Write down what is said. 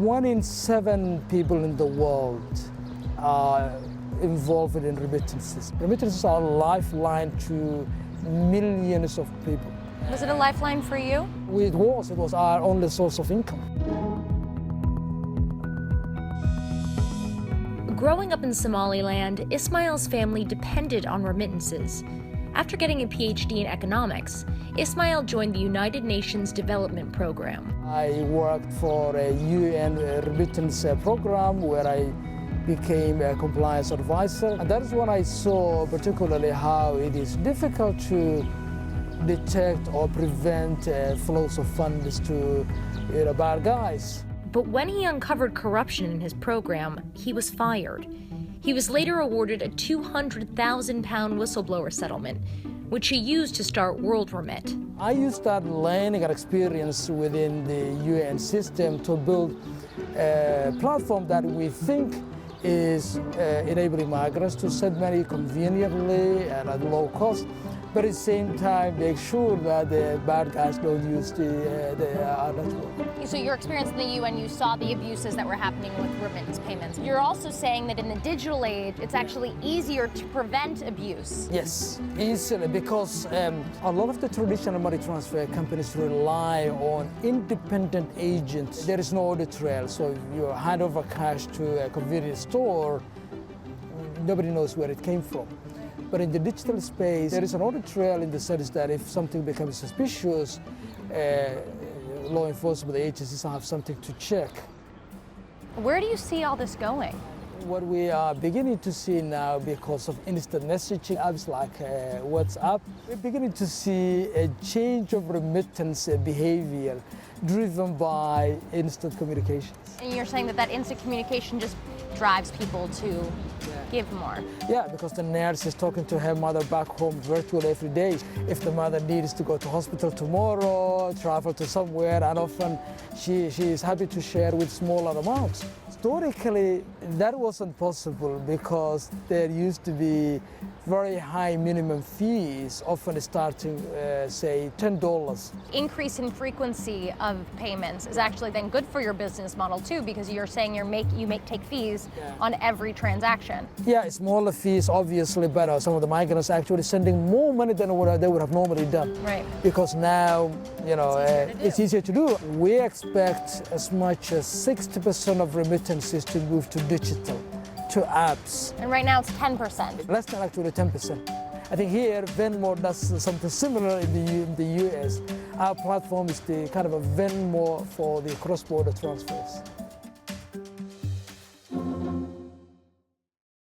1 in 7 people in the world are involved in remittances. Remittances are a lifeline to millions of people. Was it a lifeline for you? It was our only source of income. Growing up in Somaliland, Ismail's family depended on remittances. After getting a PhD in economics, Ismail joined the United Nations Development Program. I worked for a UN remittance program where I became a compliance advisor. And that is when I saw particularly how it is difficult to detect or prevent flows of funds to bad guys. But when he uncovered corruption in his program, he was fired. He was later awarded a £200,000 whistleblower settlement, which he used to start WorldRemit. I used that learning and experience within the UN system to build a platform that we think is enabling migrants to send money conveniently and at low cost, but at the same time make sure that the bad guys don't use our network. So your experience in the UN, you saw the abuses that were happening with remittance payments. You're also saying that in the digital age, it's actually easier to prevent abuse. Yes, easily, because a lot of the traditional money transfer companies rely on independent agents. There is no audit trail, so if you hand over cash to a convenience store, nobody knows where it came from. But in the digital space, there is an audit trail in the sense that if something becomes suspicious, law enforcement agencies have something to check. Where do you see all this going? What we are beginning to see now, because of instant messaging apps like WhatsApp, we're beginning to see a change of remittance behavior driven by instant communications. And you're saying that that instant communication just drives people to give more. Yeah, because the nurse is talking to her mother back home virtually every day. If the mother needs to go to hospital tomorrow, travel to somewhere, and often she is happy to share with smaller amounts. Historically, that wasn't possible because there used to be very high minimum fees, often starting, say, $10. Increase in frequency of payments is actually then good for your business model too, because you're saying you take fees on every transaction. Yeah, smaller fees, obviously, but some of the migrants actually sending more money than what they would have normally done. Right. Because now, it's easier to do. We expect as much as 60% of remittances to move to digital, to apps. And right now it's 10%. Less than actually 10%. I think here, Venmo does something similar in the US. Our platform is the kind of a Venmo for the cross-border transfers.